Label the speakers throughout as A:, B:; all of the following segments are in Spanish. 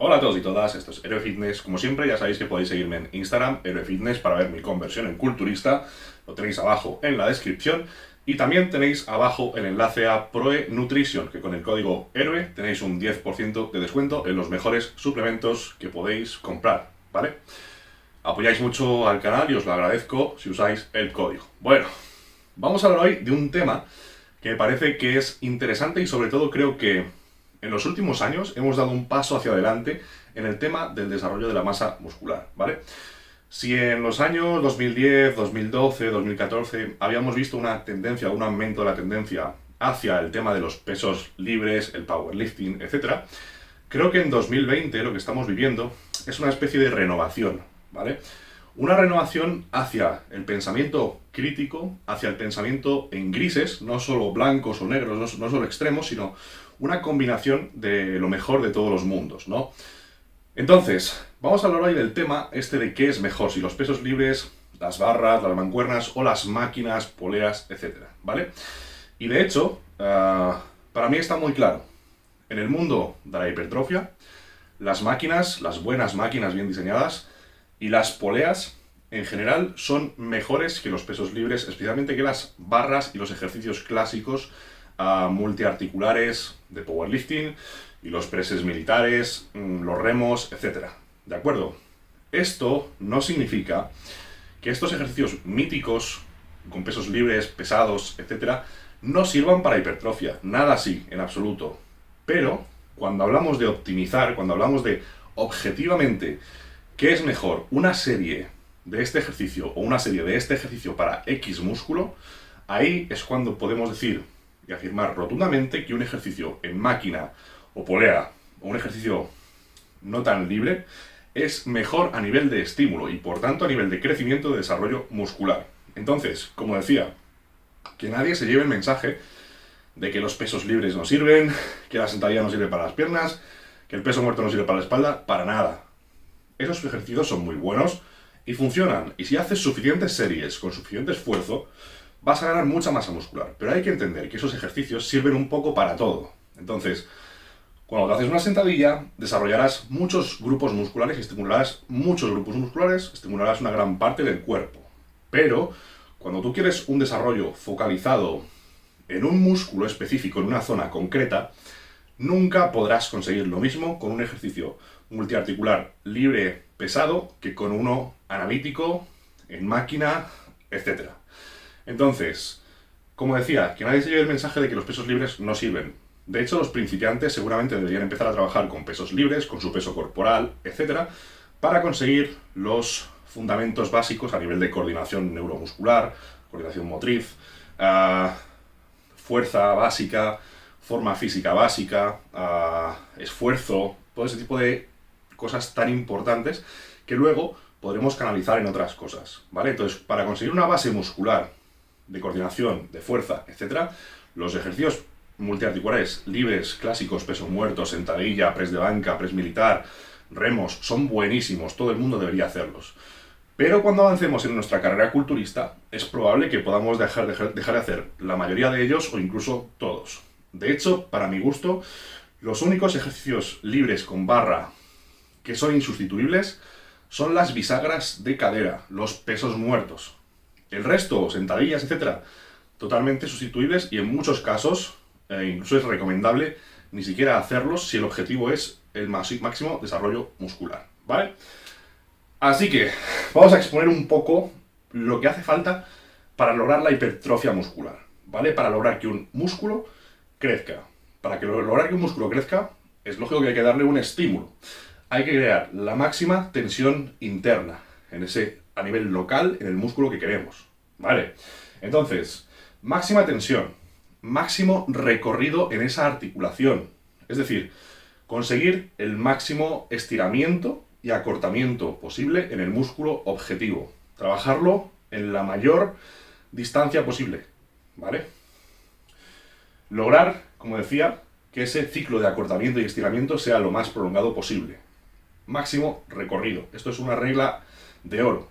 A: Hola a todos y todas, esto es Héroe Fitness. Como siempre, ya sabéis que podéis seguirme en Instagram, Héroe Fitness, para ver mi conversión en culturista. Lo tenéis abajo en la descripción. Y también tenéis abajo el enlace a Proe Nutrition, que con el código Héroe tenéis un 10% de descuento en los mejores suplementos que podéis comprar, ¿vale? Apoyáis mucho al canal y os lo agradezco si usáis el código. Bueno, vamos a hablar hoy de un tema que me parece que es interesante y sobre todo creo que en los últimos años hemos dado un paso hacia adelante en el tema del desarrollo de la masa muscular, ¿vale? Si en los años 2010, 2012, 2014 habíamos visto una tendencia, un aumento de la tendencia hacia el tema de los pesos libres, el powerlifting, etc., creo que en 2020 lo que estamos viviendo es una especie de renovación, ¿vale? Una renovación hacia el pensamiento crítico, hacia el pensamiento en grises, no solo blancos o negros, no solo extremos, sino una combinación de lo mejor de todos los mundos, ¿no? Entonces, vamos a hablar hoy del tema este de qué es mejor, si los pesos libres, las barras, las mancuernas o las máquinas, poleas, etcétera, ¿vale? Y de hecho, para mí está muy claro. En el mundo de la hipertrofia, las máquinas, las buenas máquinas bien diseñadas, y las poleas, en general, son mejores que los pesos libres, especialmente que las barras y los ejercicios clásicos multiarticulares de powerlifting y los presses militares, los remos, etc. ¿De acuerdo? Esto no significa que estos ejercicios míticos, con pesos libres, pesados, etc., no sirvan para hipertrofia. Nada así, en absoluto. Pero, cuando hablamos de optimizar, cuando hablamos de objetivamente ¿qué es mejor? ¿Una serie de este ejercicio o una serie de este ejercicio para X músculo? Ahí es cuando podemos decir y afirmar rotundamente que un ejercicio en máquina o polea o un ejercicio no tan libre es mejor a nivel de estímulo y por tanto a nivel de crecimiento de desarrollo muscular. Entonces, como decía, que nadie se lleve el mensaje de que los pesos libres no sirven, que la sentadilla no sirve para las piernas, que el peso muerto no sirve para la espalda, para nada. Esos ejercicios son muy buenos y funcionan. Y si haces suficientes series con suficiente esfuerzo, vas a ganar mucha masa muscular. Pero hay que entender que esos ejercicios sirven un poco para todo. Entonces, cuando te haces una sentadilla, desarrollarás muchos grupos musculares y estimularás muchos grupos musculares, estimularás una gran parte del cuerpo. Pero, cuando tú quieres un desarrollo focalizado en un músculo específico, en una zona concreta, nunca podrás conseguir lo mismo con un ejercicio multiarticular libre pesado que con uno analítico, en máquina, etc. Entonces, como decía, que nadie se lleve el mensaje de que los pesos libres no sirven. De hecho, los principiantes seguramente deberían empezar a trabajar con pesos libres, con su peso corporal, etc., para conseguir los fundamentos básicos a nivel de coordinación neuromuscular, coordinación motriz, fuerza básica, forma física básica, esfuerzo, todo ese tipo de cosas tan importantes que luego podremos canalizar en otras cosas, ¿vale? Entonces, para conseguir una base muscular de coordinación, de fuerza, etc., los ejercicios multiarticulares libres, clásicos, peso muerto, sentadilla, press de banca, press militar, remos, son buenísimos, todo el mundo debería hacerlos. Pero cuando avancemos en nuestra carrera culturista, es probable que podamos dejar de hacer la mayoría de ellos o incluso todos. De hecho, para mi gusto, los únicos ejercicios libres con barra que son insustituibles son las bisagras de cadera, los pesos muertos. El resto, sentadillas, etc., totalmente sustituibles y en muchos casos, incluso es recomendable ni siquiera hacerlos si el objetivo es el máximo desarrollo muscular, ¿vale? Así que vamos a exponer un poco lo que hace falta para lograr la hipertrofia muscular, ¿vale? Para lograr que un músculo crezca. Para lograr que un músculo crezca, es lógico que hay que darle un estímulo. Hay que crear la máxima tensión interna, a nivel local, en el músculo que queremos, ¿vale? Entonces, máxima tensión, máximo recorrido en esa articulación. Es decir, conseguir el máximo estiramiento y acortamiento posible en el músculo objetivo. Trabajarlo en la mayor distancia posible, ¿vale? Lograr, como decía, que ese ciclo de acortamiento y estiramiento sea lo más prolongado posible. Máximo recorrido. Esto es una regla de oro.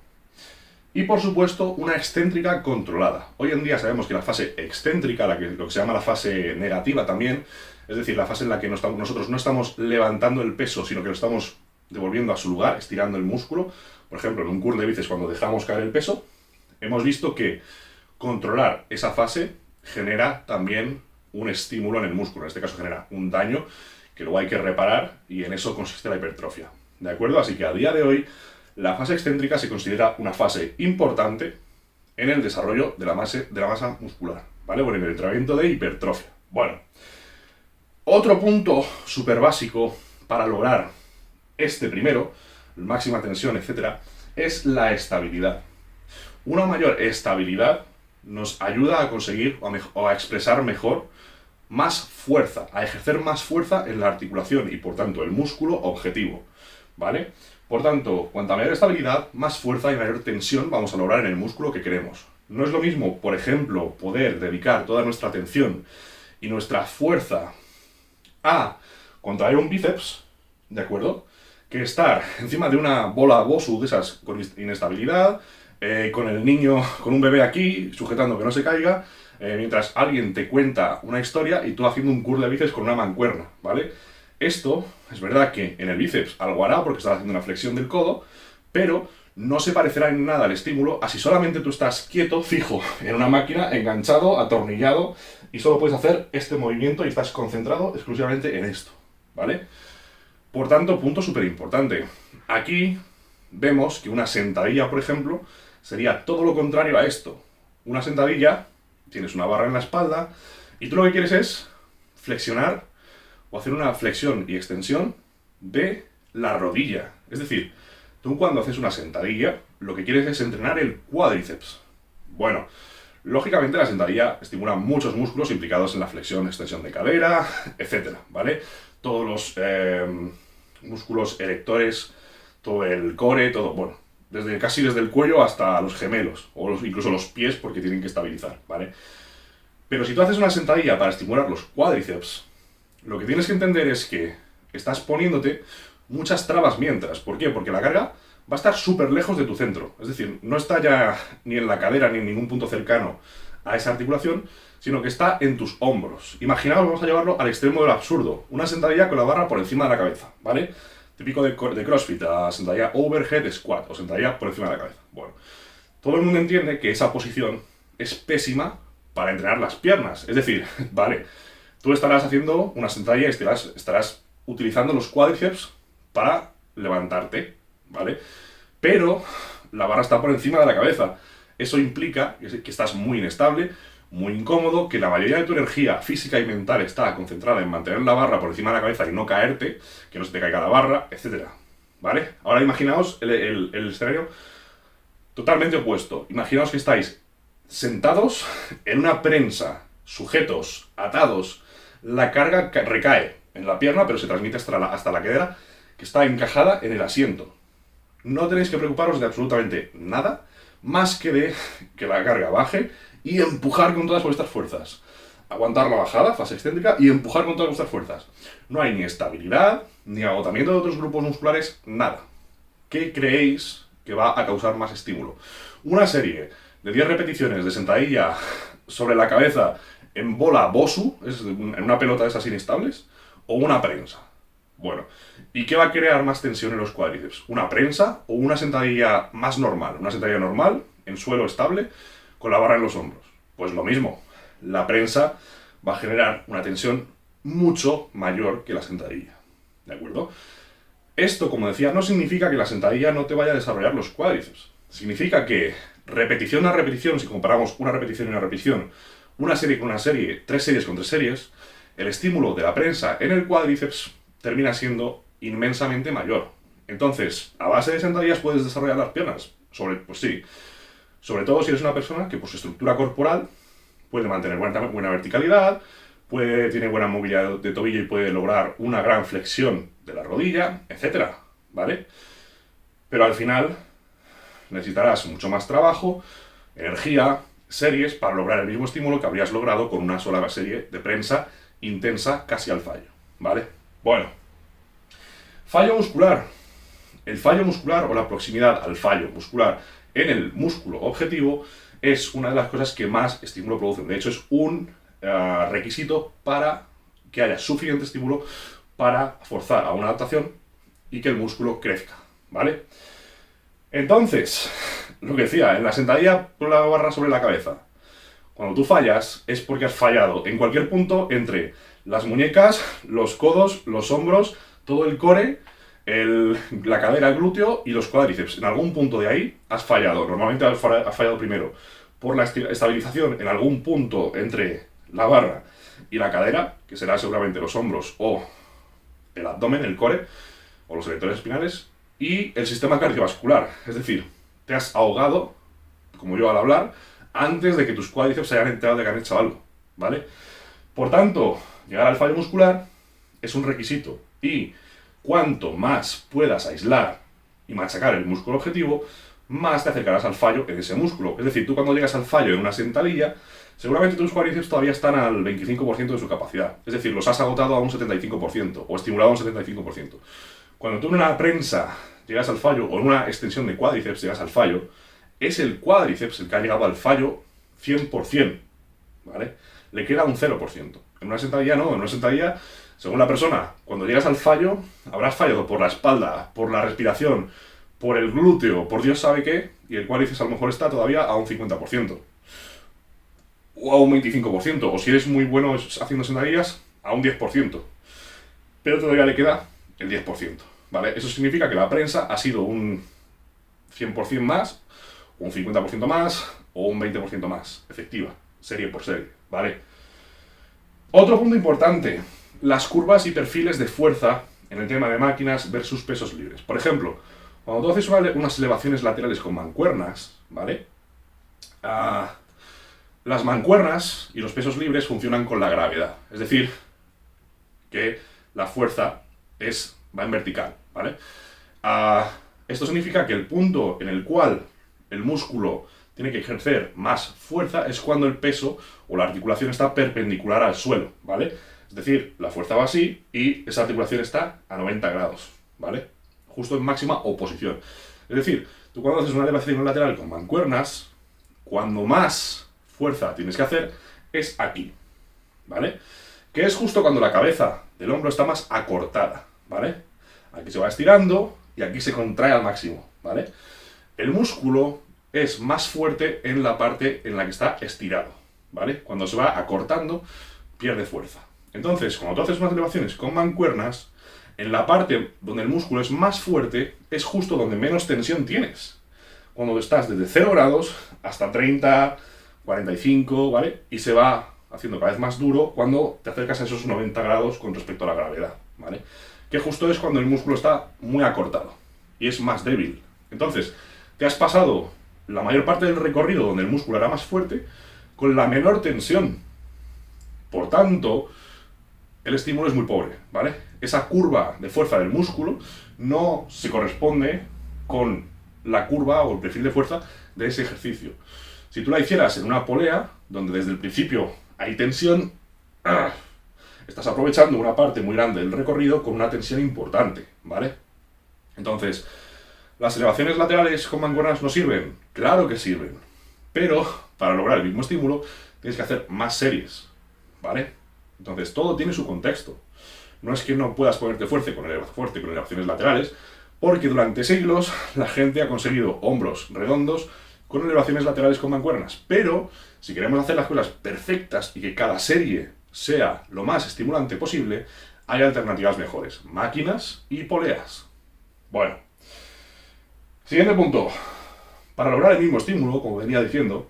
A: Y por supuesto, una excéntrica controlada. Hoy en día sabemos que la fase excéntrica, lo que se llama la fase negativa también, es decir, la fase en la que nosotros no estamos levantando el peso, sino que lo estamos devolviendo a su lugar, estirando el músculo. Por ejemplo, en un curl de bíceps, cuando dejamos caer el peso, hemos visto que controlar esa fase genera también un estímulo en el músculo. En este caso genera un daño que luego hay que reparar, y en eso consiste la hipertrofia. ¿De acuerdo? Así que a día de hoy la fase excéntrica se considera una fase importante en el desarrollo de la masa muscular, ¿vale? Bueno, en el entrenamiento de hipertrofia. Bueno, otro punto súper básico para lograr este primero, máxima tensión, etcétera, es la estabilidad. Una mayor estabilidad nos ayuda a conseguir o a expresar mejor más fuerza, a ejercer más fuerza en la articulación y por tanto el músculo objetivo, ¿vale? Por tanto, cuanta mayor estabilidad, más fuerza y mayor tensión vamos a lograr en el músculo que queremos. No es lo mismo, por ejemplo, poder dedicar toda nuestra atención y nuestra fuerza a contraer un bíceps, ¿de acuerdo?, que estar encima de una bola Bosu de esas con inestabilidad, con el niño, con un bebé aquí, sujetando que no se caiga, mientras alguien te cuenta una historia y tú haciendo un curl de bíceps con una mancuerna, ¿vale? Esto, es verdad que en el bíceps algo hará porque estás haciendo una flexión del codo, pero no se parecerá en nada al estímulo a si solamente tú estás quieto, fijo, en una máquina, enganchado, atornillado, y solo puedes hacer este movimiento y estás concentrado exclusivamente en esto, ¿vale? Por tanto, punto súper importante. Aquí vemos que una sentadilla, por ejemplo, sería todo lo contrario a esto. Una sentadilla, tienes una barra en la espalda, y tú lo que quieres es flexionar o hacer una flexión y extensión de la rodilla. Es decir, tú cuando haces una sentadilla, lo que quieres es entrenar el cuádriceps. Bueno, lógicamente la sentadilla estimula muchos músculos implicados en la flexión, extensión de cadera, etcétera, ¿vale? Todos los músculos erectores, todo el core, todo, bueno, casi desde el cuello hasta los gemelos, o incluso los pies, porque tienen que estabilizar, ¿vale? Pero si tú haces una sentadilla para estimular los cuádriceps, lo que tienes que entender es que estás poniéndote muchas trabas mientras. ¿Por qué? Porque la carga va a estar súper lejos de tu centro. Es decir, no está ya ni en la cadera ni en ningún punto cercano a esa articulación, sino que está en tus hombros. Imaginaos, vamos a llevarlo al extremo del absurdo. Una sentadilla con la barra por encima de la cabeza, ¿vale? Típico de CrossFit, la sentadilla overhead squat o sentadilla por encima de la cabeza. Bueno, todo el mundo entiende que esa posición es pésima para entrenar las piernas. Es decir, vale, tú estarás haciendo una sentadilla y estarás utilizando los cuádriceps para levantarte, ¿vale? Pero la barra está por encima de la cabeza. Eso implica que estás muy inestable, muy incómodo, que la mayoría de tu energía física y mental está concentrada en mantener la barra por encima de la cabeza y no caerte, que no se te caiga la barra, etc. ¿Vale? Ahora imaginaos el escenario totalmente opuesto. Imaginaos que estáis sentados en una prensa, sujetos, atados, la carga recae en la pierna, pero se transmite hasta la cadera, que está encajada en el asiento. No tenéis que preocuparos de absolutamente nada, más que de que la carga baje y empujar con todas vuestras fuerzas. Aguantar la bajada, fase excéntrica, y empujar con todas vuestras fuerzas. No hay ni estabilidad, ni agotamiento de otros grupos musculares, nada. ¿Qué creéis que va a causar más estímulo? Una serie de 10 repeticiones de sentadilla sobre la cabeza en bola Bosu, en una pelota de esas inestables, o una prensa. Bueno, ¿y qué va a crear más tensión en los cuádriceps? ¿Una prensa o una sentadilla más normal? Una sentadilla normal, en suelo estable, con la barra en los hombros. Pues lo mismo, la prensa va a generar una tensión mucho mayor que la sentadilla. ¿De acuerdo? Esto, como decía, no significa que la sentadilla no te vaya a desarrollar los cuádriceps. Significa que repetición a repetición, si comparamos una repetición y una repetición, una serie con una serie, 3 series con 3 series, el estímulo de la prensa en el cuádriceps termina siendo inmensamente mayor. Entonces, a base de sentadillas puedes desarrollar las piernas. Pues sí. Sobre todo si eres una persona que por su estructura corporal puede mantener buena verticalidad, tiene buena movilidad de tobillo y puede lograr una gran flexión de la rodilla, etc. ¿Vale? Pero al final necesitarás mucho más trabajo, energía, series para lograr el mismo estímulo que habrías logrado con una sola serie de prensa intensa casi al fallo. ¿Vale? Bueno, fallo muscular. El fallo muscular o la proximidad al fallo muscular en el músculo objetivo es una de las cosas que más estímulo producen. De hecho, es un requisito para que haya suficiente estímulo para forzar a una adaptación y que el músculo crezca, ¿vale? Entonces, lo que decía, en la sentadilla con la barra sobre la cabeza, cuando tú fallas es porque has fallado en cualquier punto entre las muñecas, los codos, los hombros, todo el core, la cadera, el glúteo y los cuádriceps. En algún punto de ahí has fallado. Normalmente has fallado primero por la estabilización en algún punto entre la barra y la cadera, que será seguramente los hombros o el abdomen, el core, o los erectores espinales, y el sistema cardiovascular. Es decir, te has ahogado, como yo al hablar, antes de que tus cuádriceps se hayan enterado de que han hecho algo, ¿vale? Por tanto, llegar al fallo muscular es un requisito, y cuanto más puedas aislar y machacar el músculo objetivo, más te acercarás al fallo en ese músculo. Es decir, tú cuando llegas al fallo en una sentadilla, seguramente tus cuádriceps todavía están al 25% de su capacidad. Es decir, los has agotado a un 75% o estimulado a un 75%. Cuando tú en una prensa llegas al fallo, o en una extensión de cuádriceps llegas al fallo, es el cuádriceps el que ha llegado al fallo 100%, ¿vale? Le queda un 0%. En una sentadilla no, en una sentadilla, según la persona, cuando llegas al fallo, habrás fallado por la espalda, por la respiración, por el glúteo, por Dios sabe qué, y el cuádriceps a lo mejor está todavía a un 50%. O a un 25%, o si eres muy bueno haciendo sentadillas, a un 10%. Pero todavía le queda el 10%, ¿vale? Eso significa que la prensa ha sido un 100% más, un 50% más, o un 20% más efectiva, serie por serie, ¿vale? Otro punto importante, las curvas y perfiles de fuerza en el tema de máquinas versus pesos libres. Por ejemplo, cuando tú haces unas elevaciones laterales con mancuernas, ¿vale? Las mancuernas y los pesos libres funcionan con la gravedad, es decir, que la fuerza va en vertical, ¿vale? Esto significa que el punto en el cual el músculo tiene que ejercer más fuerza es cuando el peso o la articulación está perpendicular al suelo, ¿vale? Es decir, la fuerza va así y esa articulación está a 90 grados, ¿vale? Justo en máxima oposición. Es decir, tú cuando haces una elevación lateral con mancuernas, cuando más fuerza tienes que hacer es aquí, ¿vale? Que es justo cuando la cabeza del hombro está más acortada, ¿vale? Aquí se va estirando y aquí se contrae al máximo, ¿vale? El músculo es más fuerte en la parte en la que está estirado, ¿vale? Cuando se va acortando, pierde fuerza. Entonces, cuando tú haces unas elevaciones con mancuernas, en la parte donde el músculo es más fuerte, es justo donde menos tensión tienes. Cuando estás desde 0 grados hasta 30, 45, ¿vale? Y se va haciendo cada vez más duro cuando te acercas a esos 90 grados con respecto a la gravedad, ¿vale? Que justo es cuando el músculo está muy acortado y es más débil. Entonces, te has pasado la mayor parte del recorrido donde el músculo era más fuerte con la menor tensión. Por tanto, el estímulo es muy pobre, ¿vale? Esa curva de fuerza del músculo no se corresponde con la curva o el perfil de fuerza de ese ejercicio. Si tú la hicieras en una polea, donde desde el principio hay tensión, estás aprovechando una parte muy grande del recorrido con una tensión importante, ¿vale? Entonces, ¿las elevaciones laterales con mancuernas no sirven? Claro que sirven, pero para lograr el mismo estímulo tienes que hacer más series, ¿vale? Entonces, todo tiene su contexto. No es que no puedas ponerte fuerte con elevaciones laterales, porque durante siglos la gente ha conseguido hombros redondos con elevaciones laterales con mancuernas. Pero, si queremos hacer las cosas perfectas y que cada serie sea lo más estimulante posible, hay alternativas mejores, máquinas y poleas. Bueno, siguiente punto. Para lograr el mismo estímulo, como venía diciendo,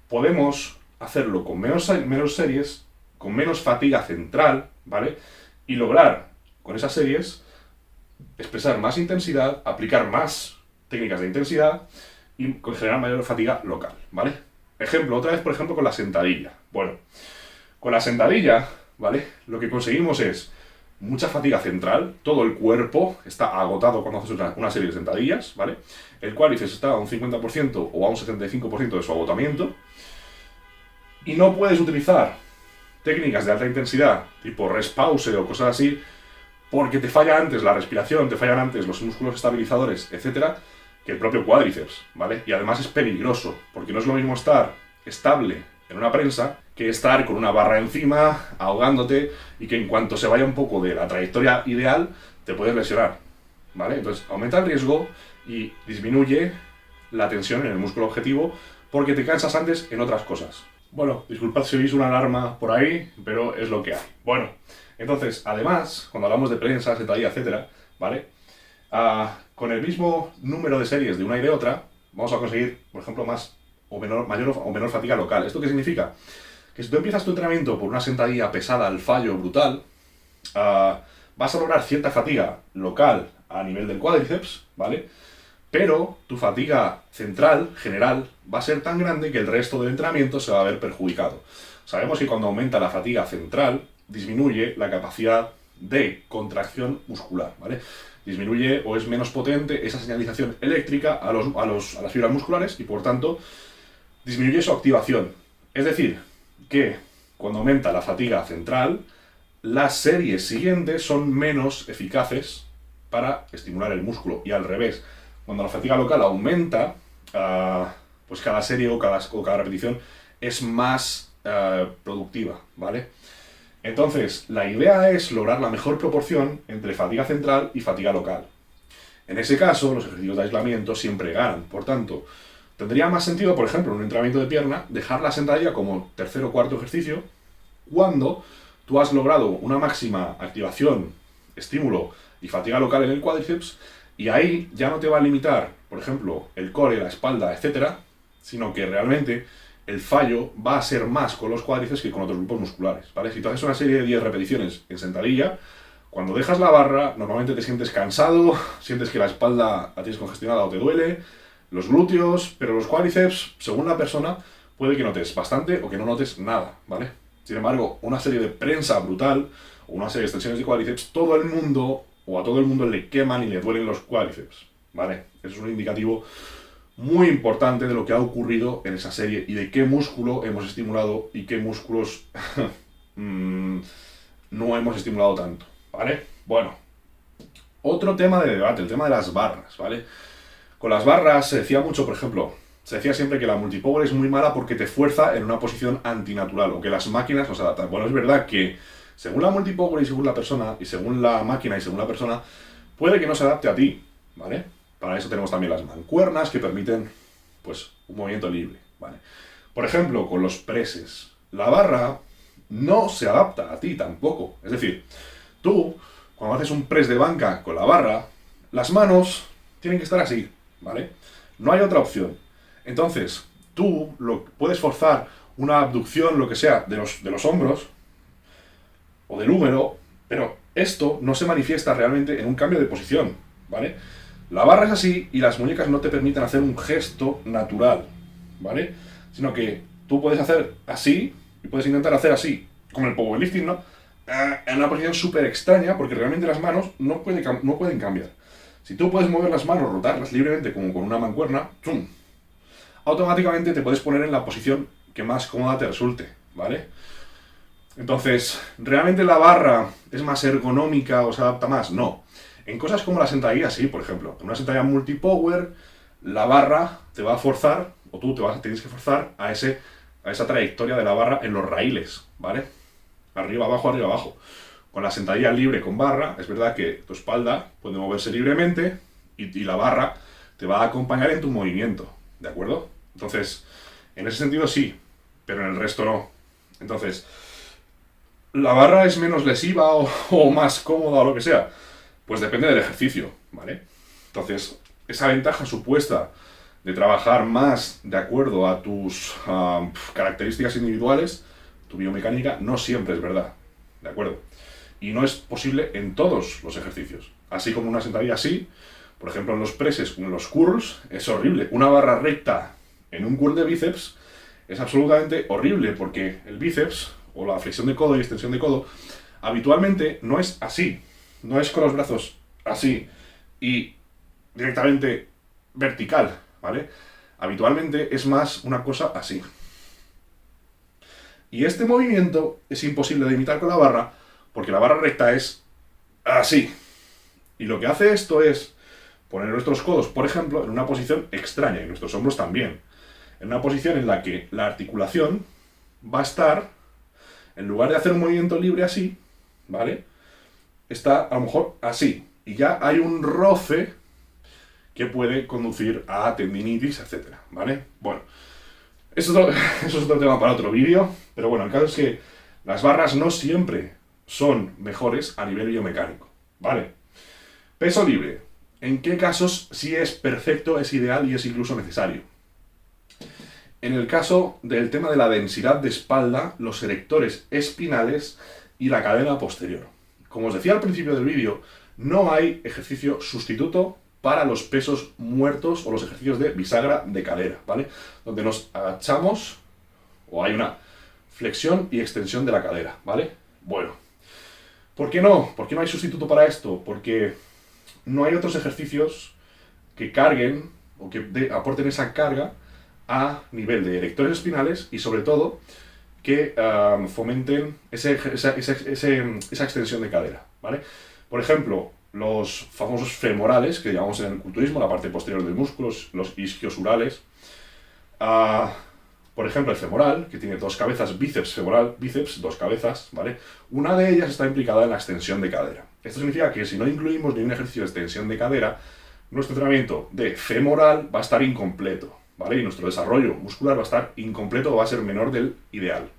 A: podemos hacerlo con menos series, con menos fatiga central, ¿vale? Y lograr, con esas series, expresar más intensidad, aplicar más técnicas de intensidad y generar mayor fatiga local, ¿vale? Ejemplo, otra vez, por ejemplo, con la sentadilla. Bueno, con la sentadilla, ¿vale? Lo que conseguimos es mucha fatiga central, todo el cuerpo está agotado cuando haces una serie de sentadillas, ¿vale? El cuádriceps está a un 50% o a un 75% de su agotamiento y no puedes utilizar técnicas de alta intensidad, tipo rest pause o cosas así, porque te falla antes la respiración, te fallan antes los músculos estabilizadores, etcétera, que el propio cuádriceps, ¿vale? Y además es peligroso, porque no es lo mismo estar estable en una prensa que estar con una barra encima, ahogándote, y que en cuanto se vaya un poco de la trayectoria ideal, te puedes lesionar, ¿vale? Entonces, aumenta el riesgo y disminuye la tensión en el músculo objetivo porque te cansas antes en otras cosas. Bueno, disculpad si oís una alarma por ahí, pero es lo que hay. Bueno, entonces, además, cuando hablamos de prensa, sentadilla, etcétera, ¿vale? Con el mismo número de series de una y de otra, vamos a conseguir, por ejemplo, mayor o menor fatiga local. ¿Esto qué significa? Que si tú empiezas tu entrenamiento por una sentadilla pesada al fallo brutal, vas a lograr cierta fatiga local a nivel del cuádriceps, ¿vale? Pero tu fatiga central, general, va a ser tan grande que el resto del entrenamiento se va a ver perjudicado. Sabemos que cuando aumenta la fatiga central, disminuye la capacidad de contracción muscular, ¿vale? Disminuye o es menos potente esa señalización eléctrica a las fibras musculares y por tanto disminuye su activación. Es decir, que cuando aumenta la fatiga central, las series siguientes son menos eficaces para estimular el músculo y al revés. Cuando la fatiga local aumenta, pues cada serie o cada repetición es más productiva, ¿vale? Entonces, la idea es lograr la mejor proporción entre fatiga central y fatiga local. En ese caso, los ejercicios de aislamiento siempre ganan. Por tanto, tendría más sentido, por ejemplo, en un entrenamiento de pierna, dejar la sentadilla como tercer o cuarto ejercicio cuando tú has logrado una máxima activación, estímulo y fatiga local en el cuádriceps, y ahí ya no te va a limitar, por ejemplo, el core, la espalda, etcétera, sino que realmente el fallo va a ser más con los cuádriceps que con otros grupos musculares, ¿vale? Si tú haces una serie de 10 repeticiones en sentadilla, cuando dejas la barra, normalmente te sientes cansado, sientes que la espalda la tienes congestionada o te duele, los glúteos, pero los cuádriceps, según la persona, puede que notes bastante o que no notes nada, ¿vale? Sin embargo, una serie de prensa brutal o una serie de extensiones de cuádriceps, todo el mundo o a todo el mundo le queman y le duelen los cuádriceps, ¿vale? Eso es un indicativo muy importante de lo que ha ocurrido en esa serie y de qué músculo hemos estimulado y qué músculos no hemos estimulado tanto, ¿vale? Bueno, otro tema de debate, el tema de las barras, ¿vale? Con las barras se decía mucho, por ejemplo, se decía siempre que la multipower es muy mala porque te fuerza en una posición antinatural o que las máquinas no se adaptan. Bueno, es verdad que según la multipower y según la persona, y según la máquina y según la persona, puede que no se adapte a ti, ¿vale? Para eso tenemos también las mancuernas que permiten, pues, un movimiento libre, ¿vale? Por ejemplo, con los presses, la barra no se adapta a ti tampoco. Es decir, tú, cuando haces un press de banca con la barra, las manos tienen que estar así, ¿vale? No hay otra opción. Entonces, tú puedes forzar una abducción, lo que sea, de los hombros o del húmero, pero esto no se manifiesta realmente en un cambio de posición, ¿vale? La barra es así y las muñecas no te permiten hacer un gesto natural, ¿vale? Sino que tú puedes hacer así y puedes intentar hacer así, como el powerlifting, ¿no? En una posición súper extraña porque realmente las manos no pueden cambiar. Si tú puedes mover las manos, rotarlas libremente como con una mancuerna, ¡tum!, automáticamente te puedes poner en la posición que más cómoda te resulte, ¿vale? Entonces, ¿realmente la barra es más ergonómica o se adapta más? No. En cosas como la sentadilla, sí, por ejemplo. En una sentadilla multipower, la barra te va a forzar, o tú tienes que forzar a esa trayectoria de la barra en los raíles, ¿vale? Arriba, abajo, arriba, abajo. Con la sentadilla libre con barra, es verdad que tu espalda puede moverse libremente y la barra te va a acompañar en tu movimiento, ¿de acuerdo? Entonces, en ese sentido sí, pero en el resto no. Entonces, ¿la barra es menos lesiva o más cómoda o lo que sea? Pues depende del ejercicio, ¿vale? Entonces, esa ventaja supuesta de trabajar más de acuerdo a tus características individuales, tu biomecánica, no siempre es verdad, ¿de acuerdo? Y no es posible en todos los ejercicios. Así como una sentadilla así, por ejemplo en los presses, en los curls, es horrible. Una barra recta en un curl de bíceps es absolutamente horrible porque el bíceps, o la flexión de codo y extensión de codo, habitualmente no es así. No es con los brazos así y directamente vertical, ¿vale? Habitualmente es más una cosa así. Y este movimiento es imposible de imitar con la barra porque la barra recta es así. Y lo que hace esto es poner nuestros codos, por ejemplo, en una posición extraña y nuestros hombros también. En una posición en la que la articulación va a estar, en lugar de hacer un movimiento libre así, ¿vale? Está a lo mejor así. Y ya hay un roce que puede conducir a tendinitis, etcétera, ¿vale? Bueno, eso es otro tema para otro vídeo, pero bueno, el caso es que las barras no siempre son mejores a nivel biomecánico, ¿vale? Peso libre. ¿En qué casos sí es perfecto, es ideal y es incluso necesario? En el caso del tema de la densidad de espalda, los erectores espinales y la cadena posterior. Como os decía al principio del vídeo, no hay ejercicio sustituto para los pesos muertos o los ejercicios de bisagra de cadera, ¿vale? Donde nos agachamos o hay una flexión y extensión de la cadera, ¿vale? Bueno, ¿por qué no? ¿Por qué no hay sustituto para esto? Porque no hay otros ejercicios que carguen o que aporten esa carga a nivel de erectores espinales y sobre todo que fomenten esa extensión de cadera, ¿vale? Por ejemplo, los famosos femorales, que llamamos en el culturismo, la parte posterior del músculo, los ischiosurales. Por ejemplo, el femoral, que tiene dos cabezas, bíceps femoral, bíceps, dos cabezas, ¿vale? Una de ellas está implicada en la extensión de cadera. Esto significa que si no incluimos ningún ejercicio de extensión de cadera, nuestro entrenamiento de femoral va a estar incompleto, ¿vale? Y nuestro desarrollo muscular va a estar incompleto o va a ser menor del ideal.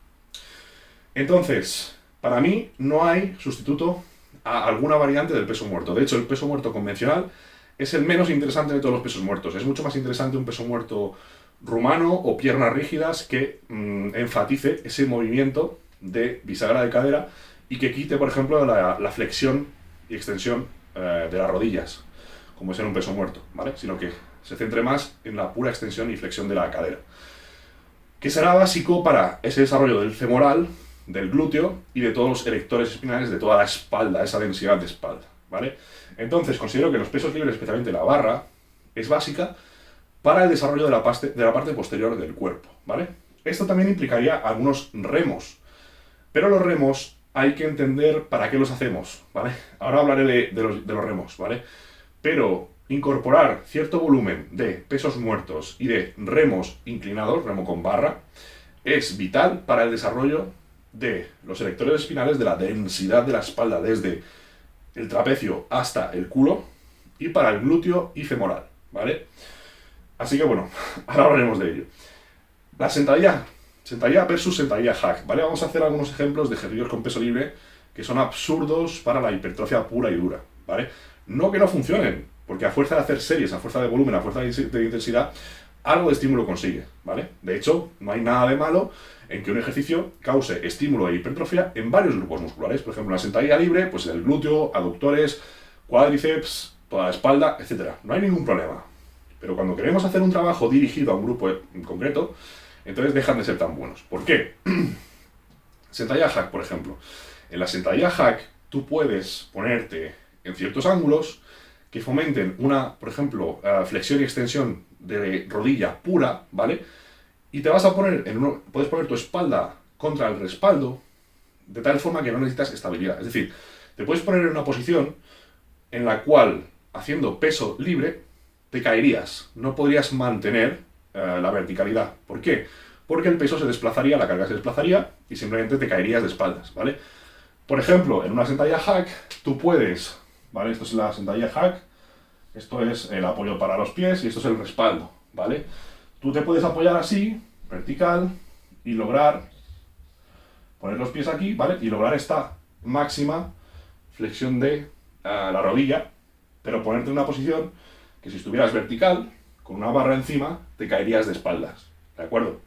A: Entonces, para mí no hay sustituto a alguna variante del peso muerto. De hecho, el peso muerto convencional es el menos interesante de todos los pesos muertos. Es mucho más interesante un peso muerto rumano o piernas rígidas que enfatice ese movimiento de bisagra de cadera y que quite, por ejemplo, la flexión y extensión de las rodillas, como es en un peso muerto, ¿vale? Sino que se centre más en la pura extensión y flexión de la cadera, que será básico para ese desarrollo del femoral, del glúteo y de todos los erectores espinales, de toda la espalda, esa densidad de espalda, ¿vale? Entonces, considero que los pesos libres, especialmente la barra, es básica para el desarrollo de la parte posterior del cuerpo, ¿vale? Esto también implicaría algunos remos, pero los remos hay que entender para qué los hacemos, ¿vale? Ahora hablaré de los remos, ¿vale? Pero incorporar cierto volumen de pesos muertos y de remos inclinados, remo con barra, es vital para el desarrollo de los erectores espinales, de la densidad de la espalda desde el trapecio hasta el culo y para el glúteo y femoral, ¿vale? Así que bueno, ahora hablaremos de ello. La sentadilla versus sentadilla hack, ¿vale? Vamos a hacer algunos ejemplos de ejercicios con peso libre que son absurdos para la hipertrofia pura y dura, ¿vale? No que no funcionen, porque a fuerza de hacer series, a fuerza de volumen, a fuerza de intensidad, algo de estímulo consigue, ¿vale? De hecho, no hay nada de malo en que un ejercicio cause estímulo e hipertrofia en varios grupos musculares. Por ejemplo, la sentadilla libre, pues el glúteo, aductores, cuádriceps, toda la espalda, etc. No hay ningún problema. Pero cuando queremos hacer un trabajo dirigido a un grupo en concreto, entonces dejan de ser tan buenos. ¿Por qué? Sentadilla hack, por ejemplo. En la sentadilla hack, tú puedes ponerte en ciertos ángulos que fomenten una, por ejemplo, flexión y extensión de rodilla pura, ¿vale? Y te vas a poner puedes poner tu espalda contra el respaldo de tal forma que no necesitas estabilidad. Es decir, te puedes poner en una posición en la cual, haciendo peso libre, te caerías. No podrías mantener la verticalidad. ¿Por qué? Porque el peso se desplazaría, la carga se desplazaría y simplemente te caerías de espaldas, ¿vale? Por ejemplo, en una sentadilla hack, tú puedes, ¿vale? Esto es la sentadilla hack, esto es el apoyo para los pies y esto es el respaldo, ¿vale? Tú te puedes apoyar así, vertical, y lograr poner los pies aquí, ¿vale? Y lograr esta máxima flexión de la rodilla, pero ponerte en una posición que si estuvieras vertical, con una barra encima, te caerías de espaldas, ¿de acuerdo?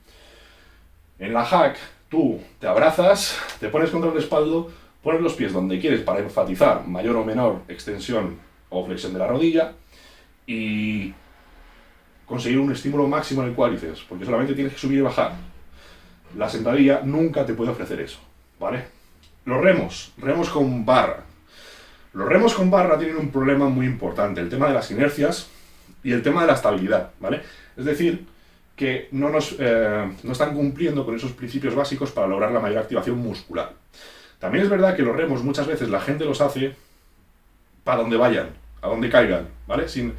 A: En la hack, tú te abrazas, te pones contra el respaldo, pones los pies donde quieres para enfatizar mayor o menor extensión o flexión de la rodilla y conseguir un estímulo máximo en el cuádriceps, porque solamente tienes que subir y bajar. La sentadilla nunca te puede ofrecer eso, ¿vale? Los remos con barra. Los remos con barra tienen un problema muy importante, el tema de las inercias y el tema de la estabilidad, ¿vale? Es decir, que no están cumpliendo con esos principios básicos para lograr la mayor activación muscular. También es verdad que los remos muchas veces la gente los hace para donde vayan, a donde caigan, ¿vale? Sin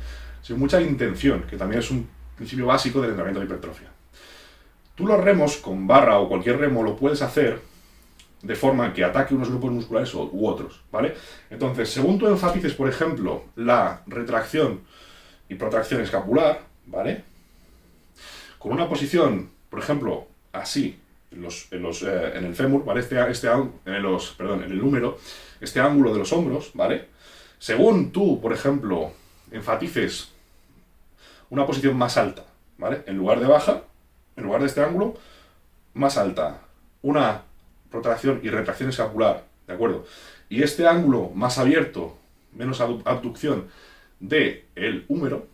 A: mucha intención, que también es un principio básico del entrenamiento de hipertrofia. Tú los remos con barra o cualquier remo lo puedes hacer de forma que ataque unos grupos musculares u otros, ¿vale? Entonces, según tú enfatices, por ejemplo, la retracción y protracción escapular, ¿vale? Con una posición, por ejemplo, así, en el fémur, ¿vale? En el húmero, este ángulo de los hombros, ¿vale? Según tú, por ejemplo, enfatices una posición más alta, ¿vale? En lugar de baja, en lugar de este ángulo, más alta, una protracción y retracción escapular, ¿de acuerdo? Y este ángulo más abierto, menos abducción del húmero,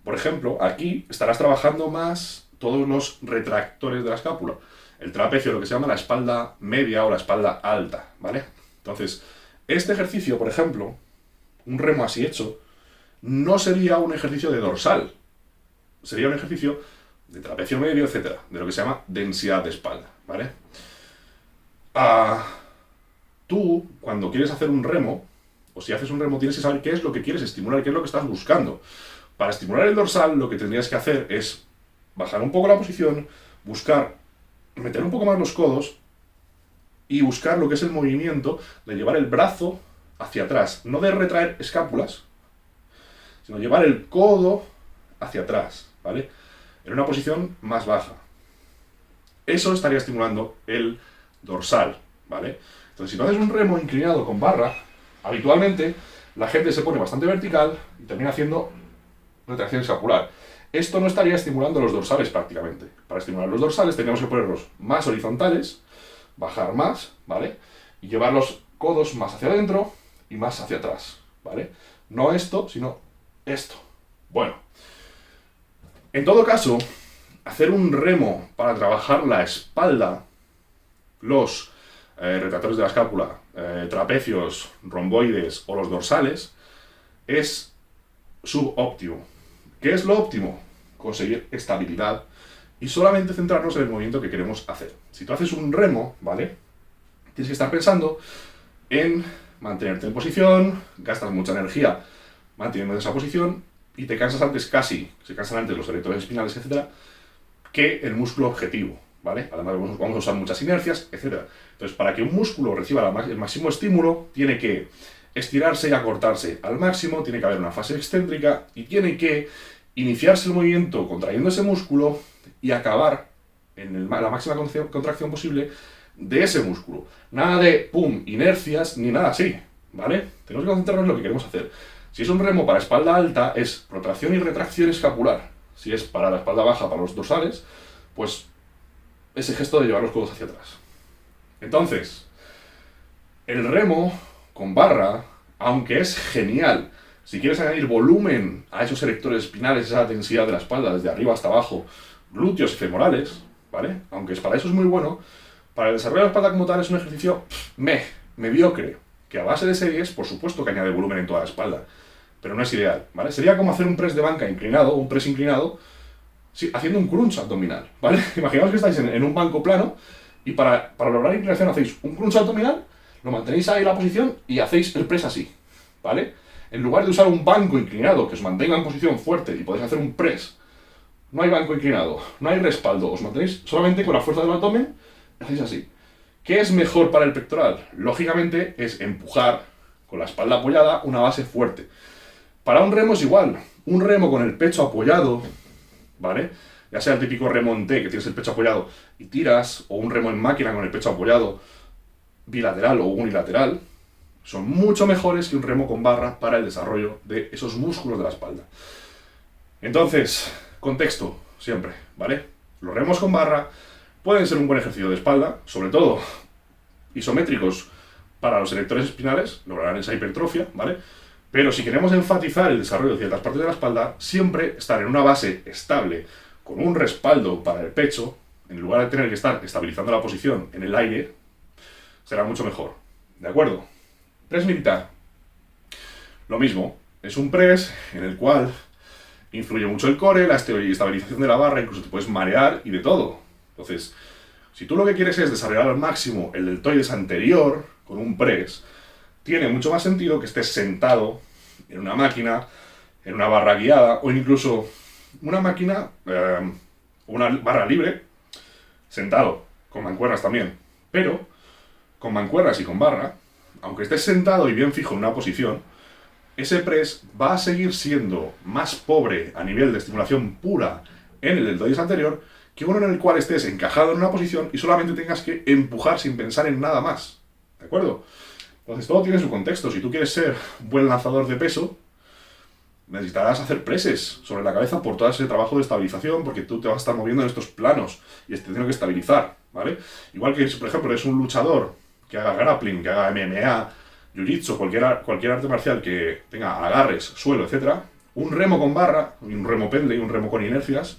A: por ejemplo, aquí estarás trabajando más todos los retractores de la escápula. El trapecio, lo que se llama la espalda media o la espalda alta, ¿vale? Entonces, este ejercicio, por ejemplo, un remo así hecho, no sería un ejercicio de dorsal, sería un ejercicio de trapecio medio, etcétera, de lo que se llama densidad de espalda, ¿vale? Tú, cuando quieres hacer un remo, o si haces un remo, tienes que saber qué es lo que quieres estimular, qué es lo que estás buscando. Para estimular el dorsal, lo que tendrías que hacer es bajar un poco la posición, meter un poco más los codos y buscar lo que es el movimiento de llevar el brazo hacia atrás, no de retraer escápulas, sino llevar el codo hacia atrás, ¿vale? En una posición más baja. Eso estaría estimulando el dorsal, ¿vale? Entonces, si tú haces un remo inclinado con barra, habitualmente la gente se pone bastante vertical y termina haciendo retracción escapular. Esto no estaría estimulando los dorsales prácticamente. Para estimular los dorsales tendríamos que ponerlos más horizontales, bajar más, ¿vale? Y llevar los codos más hacia adentro y más hacia atrás, ¿vale? No esto, sino esto. Bueno, en todo caso, hacer un remo para trabajar la espalda, los retractores de la escápula, trapecios, romboides o los dorsales, es subóptimo. ¿Qué es lo óptimo? Conseguir estabilidad y solamente centrarnos en el movimiento que queremos hacer. Si tú haces un remo, ¿vale? Tienes que estar pensando en mantenerte en posición, gastas mucha energía manteniendo esa posición y te cansas antes se cansan antes los erectores espinales, etcétera, que el músculo objetivo, ¿vale? Además vamos a usar muchas inercias, etcétera. Entonces, para que un músculo reciba el máximo estímulo, tiene que estirarse y acortarse al máximo, tiene que haber una fase excéntrica y tiene que iniciarse el movimiento contrayendo ese músculo y acabar en la máxima contracción posible de ese músculo. Nada de, pum, inercias, ni nada así, ¿vale? Tenemos que concentrarnos en lo que queremos hacer. Si es un remo para espalda alta, es protracción y retracción escapular. Si es para la espalda baja, para los dorsales, pues ese gesto de llevar los codos hacia atrás. Entonces, el remo con barra, aunque es genial, si quieres añadir volumen a esos erectores espinales, esa densidad de la espalda, desde arriba hasta abajo, glúteos y femorales, ¿vale? Aunque para eso es muy bueno, para el desarrollo de la espalda como tal es un ejercicio mediocre, que a base de series, por supuesto que añade volumen en toda la espalda, pero no es ideal, ¿vale? Sería como hacer un press de banca inclinado, un press inclinado, sí, haciendo un crunch abdominal, ¿vale? Imaginaos que estáis en un banco plano y para lograr inclinación hacéis un crunch abdominal, lo mantenéis ahí en la posición y hacéis el press así, ¿vale? En lugar de usar un banco inclinado que os mantenga en posición fuerte y podéis hacer un press, no hay banco inclinado, no hay respaldo, os mantenéis solamente con la fuerza del abdomen, hacéis así. ¿Qué es mejor para el pectoral? Lógicamente es empujar con la espalda apoyada una base fuerte. Para un remo es igual, un remo con el pecho apoyado, ¿vale? Ya sea el típico remo en T, que tienes el pecho apoyado y tiras, o un remo en máquina con el pecho apoyado bilateral o unilateral, son mucho mejores que un remo con barra para el desarrollo de esos músculos de la espalda. Entonces, contexto, siempre, ¿vale? Los remos con barra pueden ser un buen ejercicio de espalda, sobre todo isométricos para los erectores espinales, lograrán esa hipertrofia, ¿vale? Pero si queremos enfatizar el desarrollo de ciertas partes de la espalda, siempre estar en una base estable, con un respaldo para el pecho, en lugar de tener que estar estabilizando la posición en el aire, será mucho mejor, ¿de acuerdo? Press militar. Lo mismo, es un press en el cual influye mucho el core, la estabilización de la barra, incluso te puedes marear y de todo. Entonces, si tú lo que quieres es desarrollar al máximo el deltoides anterior con un press, tiene mucho más sentido que estés sentado en una máquina, en una barra guiada o incluso una máquina, una barra libre, sentado, con mancuernas también, pero con mancuernas y con barra, aunque estés sentado y bien fijo en una posición, ese press va a seguir siendo más pobre a nivel de estimulación pura en el deltoides anterior que uno en el cual estés encajado en una posición y solamente tengas que empujar sin pensar en nada más. ¿De acuerdo? Entonces todo tiene su contexto. Si tú quieres ser un buen lanzador de peso, necesitarás hacer presses sobre la cabeza por todo ese trabajo de estabilización, porque tú te vas a estar moviendo en estos planos y te tienes que estabilizar, ¿vale? Igual que si, por ejemplo, eres un luchador que haga grappling, que haga MMA, jiu-jitsu, cualquier arte marcial que tenga agarres, suelo, etcétera, un remo con barra, un remo pendle y un remo con inercias,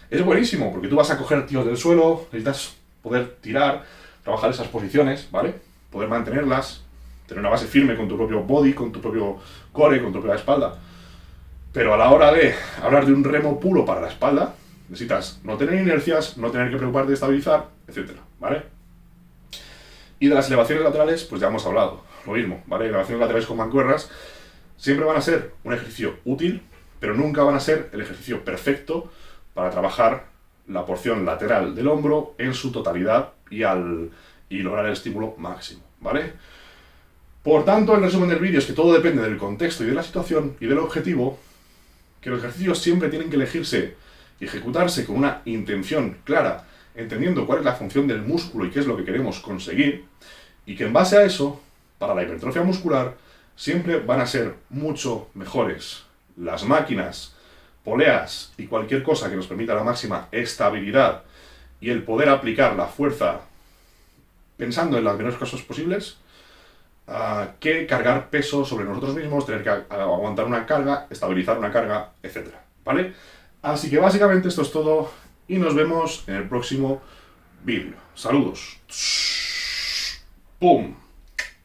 A: es buenísimo, porque tú vas a coger tíos del suelo, necesitas poder tirar, trabajar esas posiciones, ¿vale? Poder mantenerlas, tener una base firme con tu propio body, con tu propio core, con tu propia espalda. Pero a la hora de hablar de un remo puro para la espalda, necesitas no tener inercias, no tener que preocuparte de estabilizar, etcétera, ¿vale? Y de las elevaciones laterales, pues ya hemos hablado, lo mismo, ¿vale? Elevaciones laterales con mancuernas siempre van a ser un ejercicio útil, pero nunca van a ser el ejercicio perfecto para trabajar la porción lateral del hombro en su totalidad y lograr el estímulo máximo, ¿vale? Por tanto, el resumen del vídeo es que todo depende del contexto y de la situación y del objetivo, que los ejercicios siempre tienen que elegirse y ejecutarse con una intención clara, entendiendo cuál es la función del músculo y qué es lo que queremos conseguir, y que en base a eso, para la hipertrofia muscular, siempre van a ser mucho mejores las máquinas, poleas y cualquier cosa que nos permita la máxima estabilidad y el poder aplicar la fuerza pensando en las menores cosas posibles, que cargar peso sobre nosotros mismos, tener que aguantar una carga, estabilizar una carga, etc. ¿Vale? Así que básicamente esto es todo y nos vemos en el próximo vídeo. Saludos. ¡Pum!